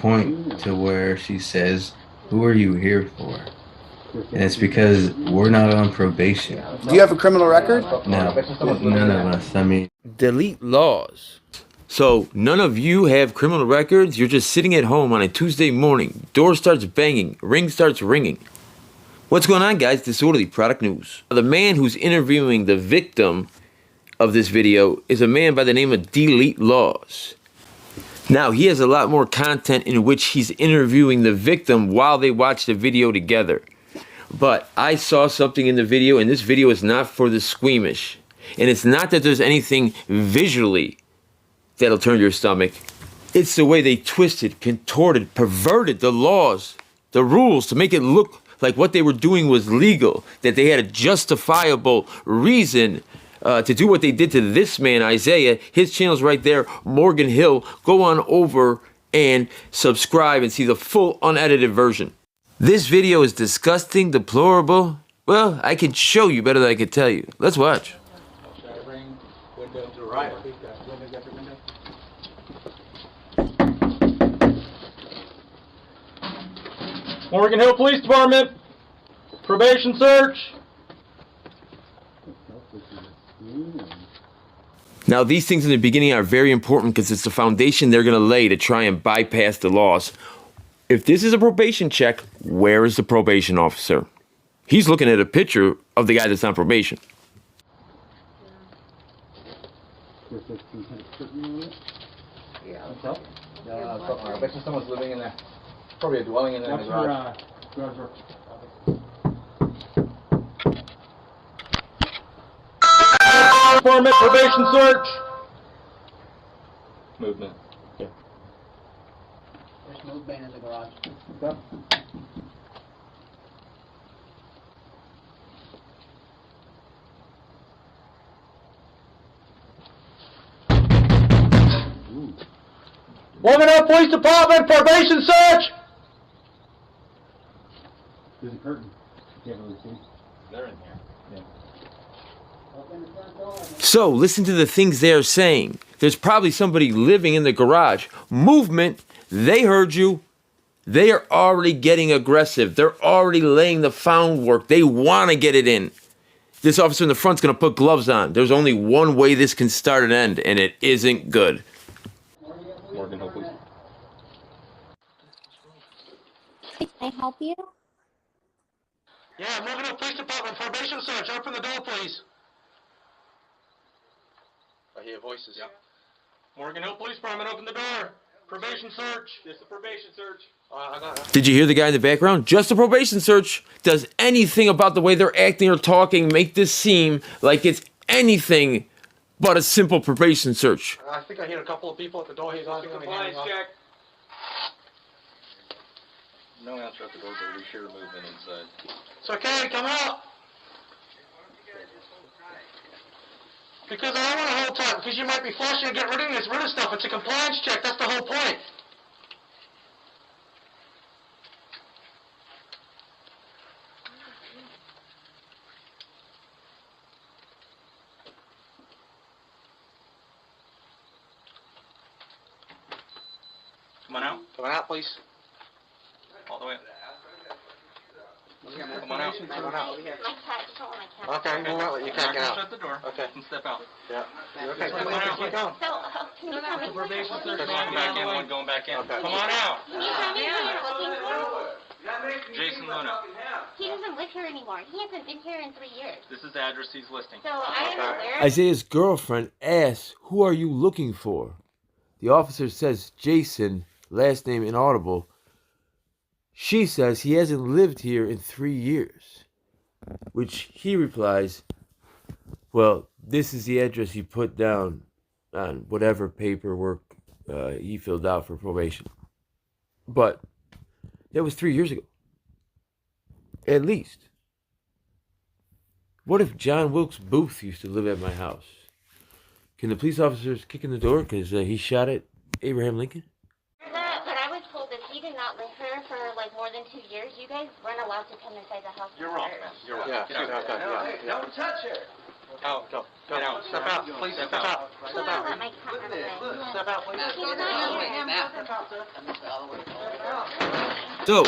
point to where she says, "Who are you here for?" And it's because we're not on probation. Do you have a criminal record? No, none of us. I mean, delete Lawz. So none of you have criminal records? You're just sitting at home on a Tuesday morning. Door starts banging. Ring starts ringing. What's going on, guys? Disorderly Product News. The man who's interviewing the victim of this video is a man by the name of Delete Lawz. Now, he has a lot more content in which he's interviewing the victim while they watch the video together. But I saw something in the video, and this video is not for the squeamish. And it's not that there's anything visually that'll turn your stomach. It's the way they twisted, contorted, perverted the laws, the rules to make it look like what they were doing was legal, that they had a justifiable reason to do what they did to this man, Isiaiah. His channel's right there, Morgan Hill. Go on over and subscribe and see the full unedited version. This video is disgusting, deplorable. Well, I can show you better than I can tell you. Let's watch. Morgan Hill Police Department, probation search. Now, these things in the beginning are very important because it's the foundation they're going to lay to try and bypass the laws. If this is a probation check, where is the probation officer? He's looking at a picture of the guy that's on probation. Yeah, I bet you someone's living in there. Probably a dwelling in there in the garage. Department, probation search. Movement. There's movement in the garage. Okay. Morgan Hill Police Department, probation search. There's a curtain. You can't really see. They're in here. Yeah. So, listen to the things they're saying. There's probably somebody living in the garage. Movement, they heard you. They are already getting aggressive. They're already laying the found work. They want to get it in. This officer in the front's going to put gloves on. There's only one way this can start and end, and it isn't good. Morgan Hill Police. Can I help you? Yeah, Morgan Hill Police Department, probation search. Open the door, please. I hear voices. Yep. Morgan Hill Police Department, open the door. Probation search. It's a probation search. Did you hear the guy in the background? Just a probation search. Does anything about the way they're acting or talking make this seem like it's anything but a simple probation search? I think I hear a couple of people at the door. He's on compliance check. No answer at the door, but we hear movement inside. It's okay, come out. Because I don't want to hold tight, because you might be flushing and get rid of this stuff. It's a compliance check, that's the whole point. Come on out. Come on out, please. All the way up. Come on out. Come on out. My cat, just don't let my cat. Okay, move out. You can't get out. Shut the door. Okay. And step out. Yeah. You're okay. Come Come on on out. Keep going. So, can you tell me what you're Probation search. looking for? One back in, one going back in. Okay. Come on out. Can you tell me what you're looking for? Jason Luna. He doesn't live here anymore. He hasn't been here in 3 years. This is the address he's listing. So, I am aware. Isaiah's girlfriend asks, "Who are you looking for?" The officer says, "Jason," last name inaudible. She says he hasn't lived here in 3 years, which he replies, "Well, this is the address he put down on whatever paperwork he filled out for probation." But that was 3 years ago. At least. What if John Wilkes Booth used to live at my house? Can the police officers kick in the door because he shot at Abraham Lincoln? But I was told that he did not live here for like more than 2 years. You guys weren't allowed to come inside the house. You're wrong, man. You're wrong. Yeah. Get out. Okay. Yeah. Don't touch her. Out. Go. Get out. Step out. Please step out. Step out. Let my cat run away. Step out, please. He's not here. So,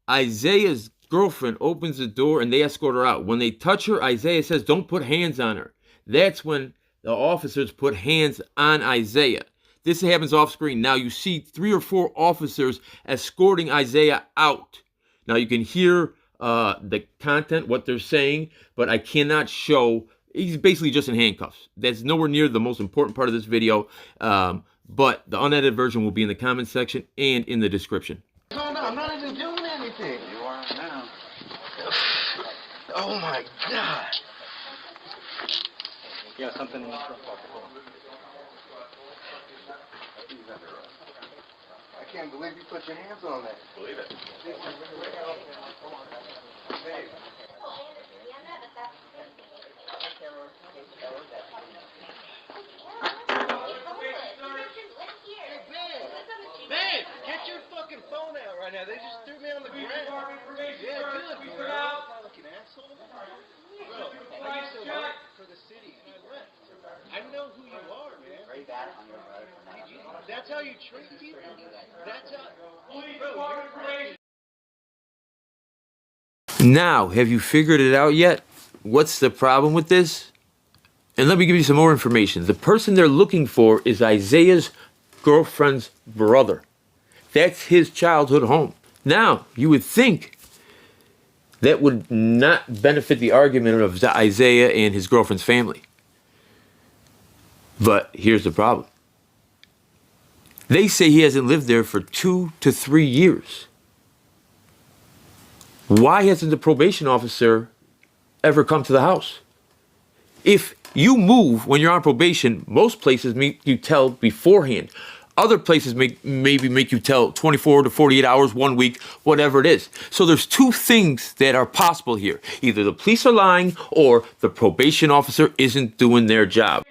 Isaiah's girlfriend opens the door and they escort her out. When they touch her, Isaiah says, "Don't put hands on her." That's when the officers put hands on Isaiah. This happens off screen. Now you see 3 or 4 officers escorting Isaiah out. Now you can hear the content, what they're saying, but I cannot show. He's basically just in handcuffs. That's nowhere near the most important part of this video. But the unedited version will be in the comment section and in the description. No, I'm not even doing anything. You are now. Oh my God. Yeah, something. I can't believe you put your hands on that. Believe it. Man, get your fucking phone out right now. They just threw me on the ground. Yeah, good. Bro. Fucking asshole. Bro, I used to work for the city and I left. I know who you are, man. That's how you treat people? That's how... Bro, you're... Now, have you figured it out yet? What's the problem with this? And let me give you some more information. The person they're looking for is Isaiah's girlfriend's brother. That's his childhood home. Now, you would think that would not benefit the argument of Isaiah and his girlfriend's family. But here's the problem. They say he hasn't lived there for 2 to 3 years. Why hasn't the probation officer ever come to the house? If you move when you're on probation, most places make you tell beforehand. Other places maybe make you tell 24 to 48 hours, 1 week, whatever it is. So there's 2 things that are possible here. Either the police are lying or the probation officer isn't doing their job.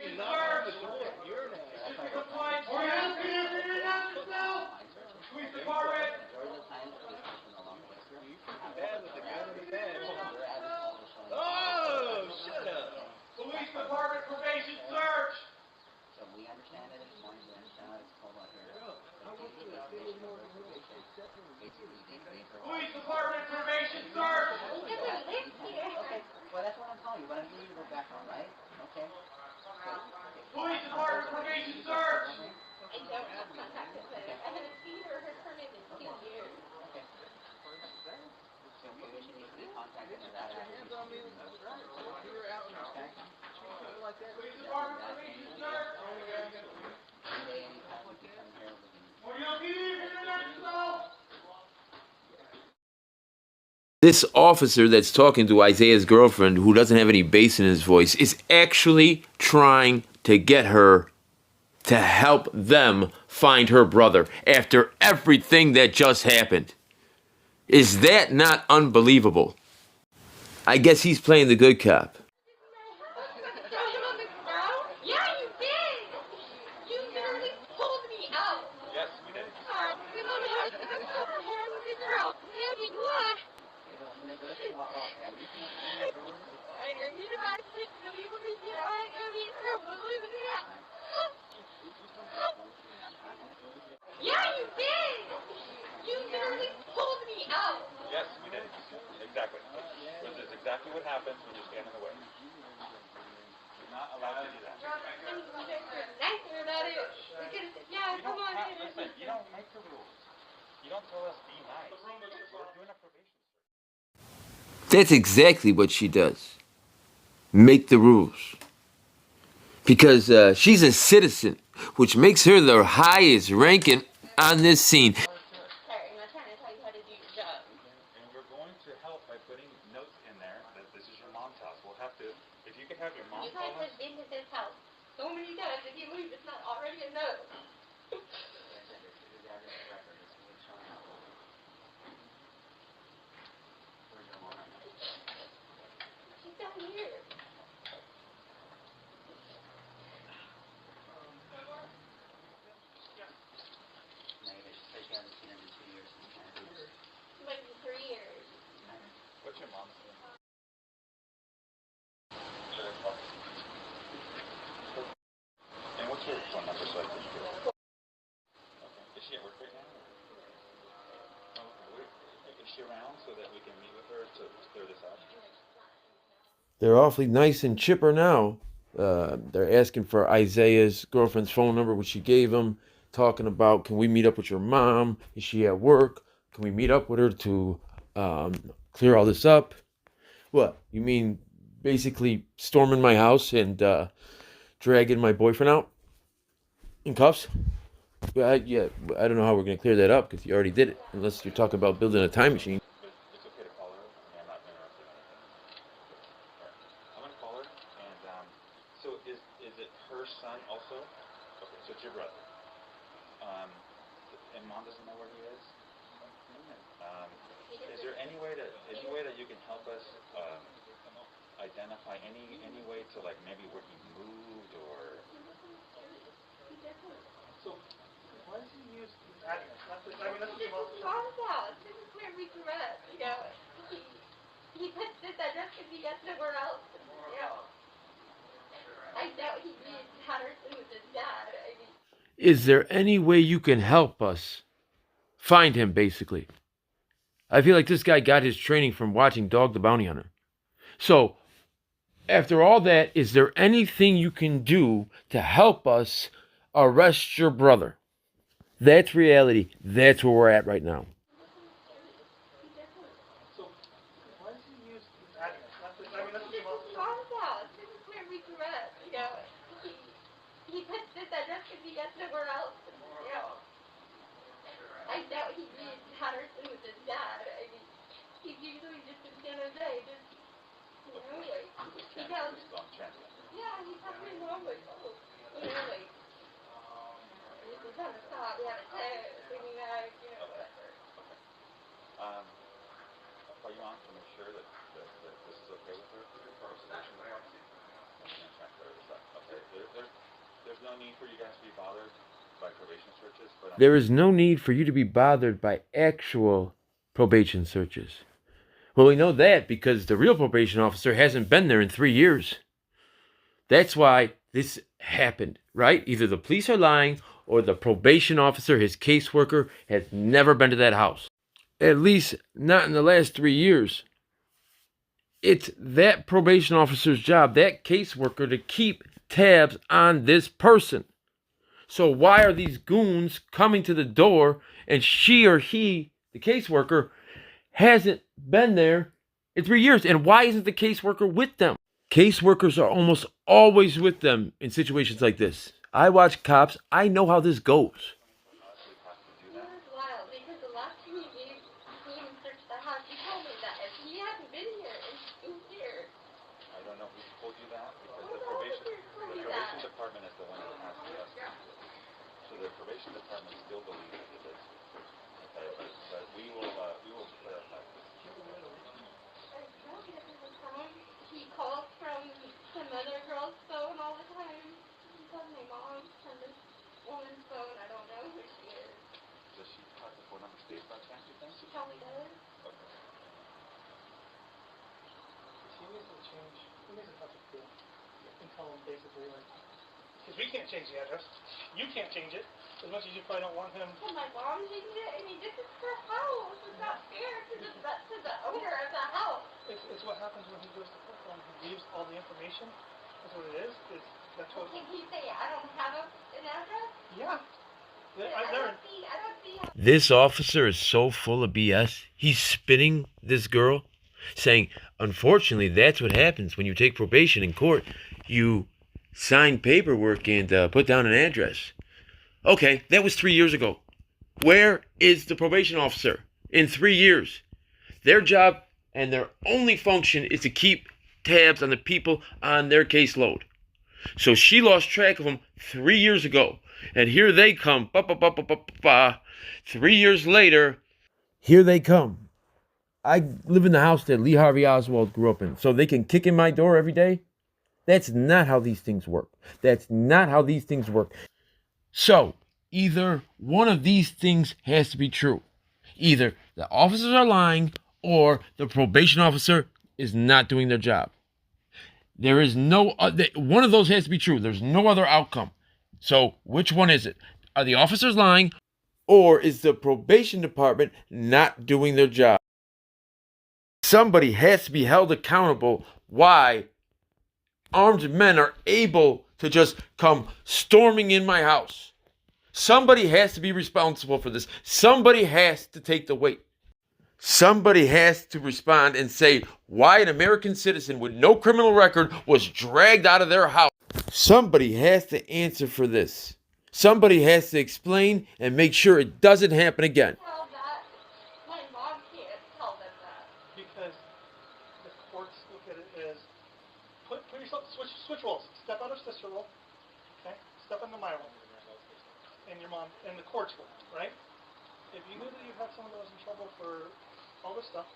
Oh, shut up. Police Department probation search. Police Department probation search. Well, that's what I'm telling you, but I need you to go back on, right? Okay. Police Department probation search. I don't have contact with her. I haven't seen her name in 2 years. Okay. So probation needs to be contacted for that. Police Department probation search. Will you leave yourself? This officer that's talking to Isaiah's girlfriend, who doesn't have any bass in his voice, is actually trying to get her to help them find her brother after everything that just happened. Is that not unbelievable? I guess he's playing the good cop. Throw him on the ground? Yeah, you did. You literally pulled me out. Yes, we did. We don't have to girl. Heavy blood. Yeah, you did. You literally pulled me out. Yes, we did. Exactly. This is exactly what happens when you stand in the way. You're not allowed to do that. Nicer about it. Because, yeah, come on. Listen, you don't make the rules. You don't tell us be nice. We're doing a probation. That's exactly what she does. Make the rules. Because she's a citizen, which makes her the highest ranking on this scene. Sorry, I'm not trying to tell you how to do your job. And we're going to help by putting notes in there that this is your mom's house. We'll have to, if you could have your mom You guys call us. have been to this house so many times. I can't believe it's not already a no. She's down here. she around so that we can meet with her to clear this up? They're awfully nice and chipper now. They're asking for Isaiah's girlfriend's phone number, which she gave him, talking about, can we meet up with your mom? Is she at work? Can we meet up with her to clear all this up? What? You mean basically storming my house and dragging my boyfriend out in cuffs? Yeah, I don't know how we're going to clear that up because you already did it, unless you're talking about building a time machine. It's okay to call her. I'm not interested in anything. I'm gonna call her, and so is it her son also? Okay, so it's your brother. And mom doesn't know where he is. Is there any way that you can help us identify any way to like maybe where he moved or? So, why does he use his address? That's This is mom's house. This is where we grew up. You know, he puts this address because he gets nowhere else. You know, I doubt he'd be in Patterson with his dad. I mean, Is there any way you can help us find him, basically? I feel like this guy got his training from watching Dog the Bounty Hunter. So, after all that, is there anything you can do to help us arrest your brother? That's reality. That's where we're at right now. so, why does he use his address? That's this is mom's house. This is where we grew up. You know, he puts this address because he gets nowhere else. You know, I doubt he'd be in Patterson with his dad. I mean, he's usually just in San Jose. Just, you know, like, he tells, yeah, he tells me mom, like, oh, you know, like, we're trying to stop, we have a text, bringing back, you know, whatever. I'll call you on to make sure that this is okay with her. Okay, there's no need for you guys to be bothered by probation searches, but There is no need for you to be bothered by actual probation searches. Well, we know that because the real probation officer hasn't been there in 3 years. That's why this happened, right? Either the police are lying or the probation officer, his caseworker, has never been to that house. At least not in the last 3 years. It's that probation officer's job, that caseworker, to keep tabs on this person. So why are these goons coming to the door and she or he, the caseworker, hasn't been there in 3 years? And why isn't the caseworker with them? Caseworkers are almost always with them in situations like this. I watch cops. I know how this goes. It was wild because the last time he came and searched the house, he told me that if he hadn't been here and moved here. I don't know who told you that because Well, the the probation officers told me that. department is the one that has to estimate. So the probation department still believes that it is. Okay, but we will clarify this. He calls from some other girl's phone all the time. He calls my mom from this woman's phone. I don't know who she is. Does she have the phone number saved by chance, you think? She probably does. Okay. He needs to change, he needs to talk to Phil and tell him basically like, because we can't change the address, you can't change it, as much as you probably don't want him. Can my mom change it? I mean, this is her house. It's not fair to the owner of the house. It's what happens when he goes to court and he leaves all the information. That's what it is. That's what. Can he say I don't have an address? Yeah. I don't see how. This officer is so full of BS. He's spinning this girl, saying, unfortunately, that's what happens when you take probation in court. You sign paperwork and put down an address. Okay, that was 3 years ago. Where is the probation officer in 3 years? Their job and their only function is to keep tabs on the people on their caseload. So she lost track of them 3 years ago. And here they come. 3 years later, here they come. I live in the house that Lee Harvey Oswald grew up in. So they can kick in my door every day? That's not how these things work. That's not how these things work. So, either one of these things has to be true. Either the officers are lying or the probation officer is not doing their job. There is no one of those has to be true. There's no other outcome. So, which one is it? Are the officers lying or is the probation department not doing their job? Somebody has to be held accountable why armed men are able to just come storming in my house. Somebody has to be responsible for this. Somebody has to take the weight. Somebody has to respond and say why an American citizen with no criminal record was dragged out of their house. Somebody has to answer for this. Somebody has to explain and make sure it doesn't happen again. Tell that. My mom can't tell them that. Because the courts look at it as put yourself switch roles. Step out of sister role. Okay? Step into my role. And your mom and the courts role, right? If you knew that you had someone that was in trouble for all this stuff,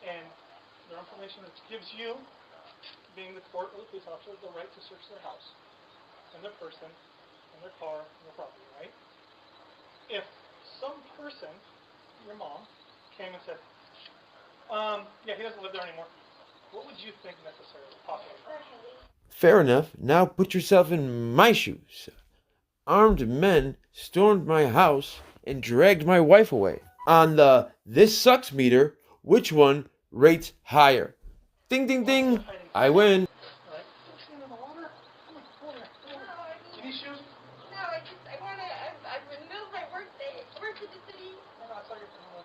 and their information that gives you, being the court or the police officer, the right to search their house and their person and their car and their property, right? If some person, your mom, came and said, yeah, he doesn't live there anymore, what would you think necessarily, possibly? Fair enough. Now put yourself in my shoes. Armed men stormed my house and dragged my wife away. On the this sucks meter, which one rates higher? Ding, ding, ding. I win. Right? In the water? Come on, go over there. You need shoes? No, I removed my work day. Work in the city. No, I saw your phone.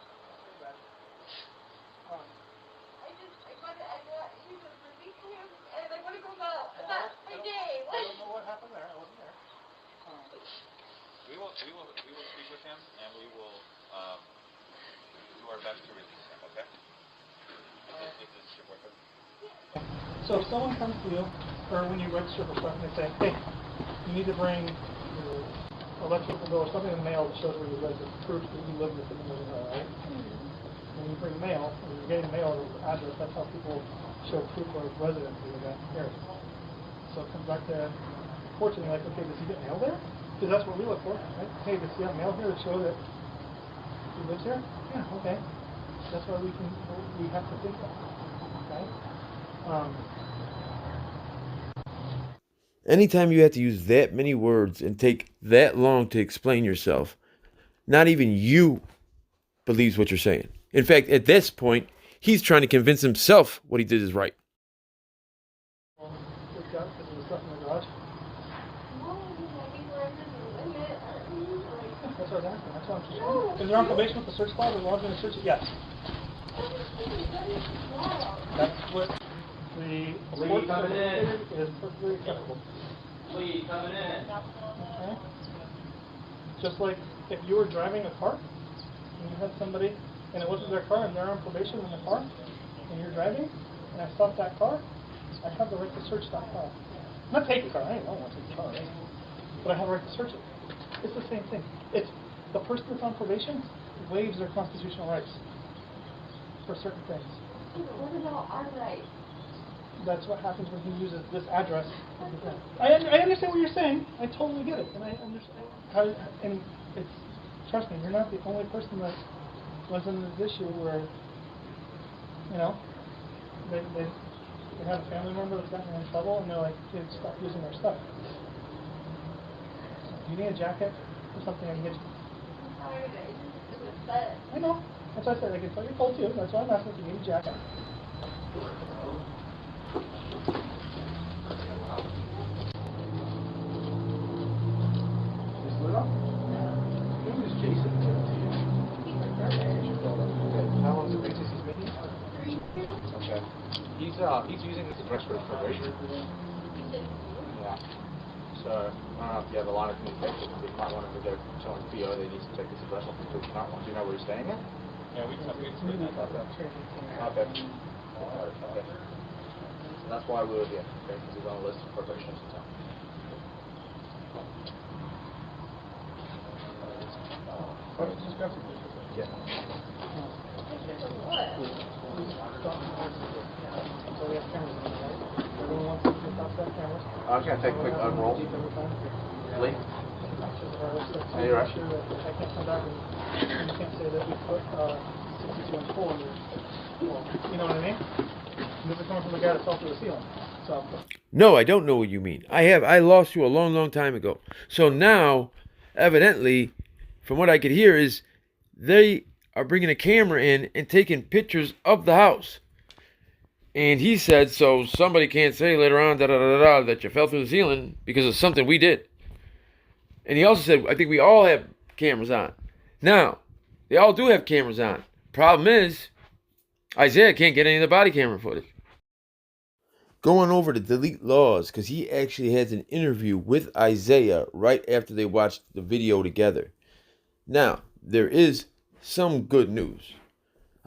I got you to release him, and I want to go about my day. I don't know what happened there. I wasn't there. We will speak with him, and we will do our best to release him. Okay? Is this your boyfriend? So if someone comes to you, or when you register for something, they say, hey, you need to bring your electrical bill or something in the mail that shows where you live, that proof that you live within the neighborhood, right? When you bring mail, when you're getting mail or address, that's how people show proof of residency in that area. So it comes back to courts and you're like, okay, does he get mail there? Because that's what we look for, right? Hey, does he have mail here to show that he lives here? Yeah, okay. That's why we have to think that, okay? Anytime you have to use that many words and take that long to explain yourself, not even you believes what you're saying. In fact, at this point, he's trying to convince himself what he did is right. Freaked out because there was stuff in the garage. That's what I was asking. That's what I'm saying. Is there on probation with the search clause? Is Lawz going to search it? Yes. That's what the court is perfectly acceptable. Lee, coming in. Okay. Just like if you were driving a car and you had somebody and it wasn't their car and they're on probation in the car and you're driving and I stopped that car, I have the right to search that car. I'm not taking the car. I don't want to take the car, right? But I have a right to search it. It's the same thing. It's the person that's on probation waives their constitutional rights for certain things. What about our rights? That's what happens when he uses this address. I understand what you're saying. I totally get it, and I understand how. And it's trust me, you're not the only person that was in this issue where, you know, they have a family member that's gotten in trouble, and they're like, kids, stop using their stuff. You need a jacket or something, I can get you. I'm sorry, but it was said. I know. That's what I said. I can tell you're cold too. That's why I'm asking if you need a jacket. How long has it been since he's been here? Okay. He's using this address for his probation. Yeah. So, I don't know if you have a line of communication, but you might want to go tell him PO that he needs to take this address off the current one. Do you know where he's staying at? Yeah, we can Okay. Okay. Okay. So that's why we were here, okay? Because he's on a list of probationers in town. Okay, just grab some pictures. Yeah. So we have cameras in there, right? Everyone wants to get off that camera. I'm just going to take a quick unroll. Lee? So you're right. sure that I can't come back and you can't say that we put 62 and 4 in there. Well, you know what I mean? This is coming from the guy that fell through the ceiling. So. No, I don't know what you mean. I lost you a long, long time ago. So now, evidently, from what I could hear is they are bringing a camera in and taking pictures of the house. And he said, so somebody can't say later on that you fell through the ceiling because of something we did. And he also said, I think we all have cameras on. Now, they all do have cameras on. Problem is, Isiaiah can't get any of the body camera footage. Going over to delete Lawz, because he actually has an interview with Isiaiah right after they watched the video together. Now, there is some good news.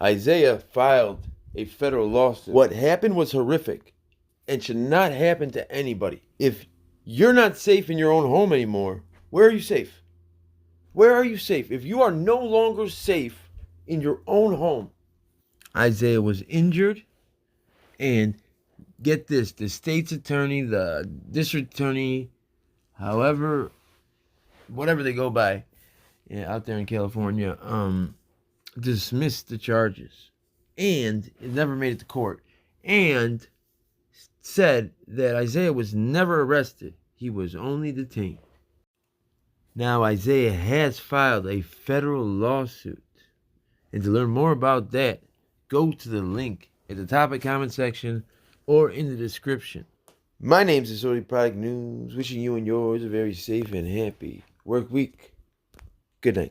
Isiaiah filed a federal lawsuit. What happened was horrific and should not happen to anybody. If you're not safe in your own home anymore, where are you safe? Where are you safe? If you are no longer safe in your own home. Isiaiah was injured, and get this, the state's attorney, the district attorney, however, whatever they go by, out there in California, dismissed the charges. And it never made it to court. And said that Isiaiah was never arrested. He was only detained. Now Isiaiah has filed a federal lawsuit. And to learn more about that, go to the link at the top of the comment section or in the description. My name's Disorderly Product News, wishing you and yours a very safe and happy work week. Good night.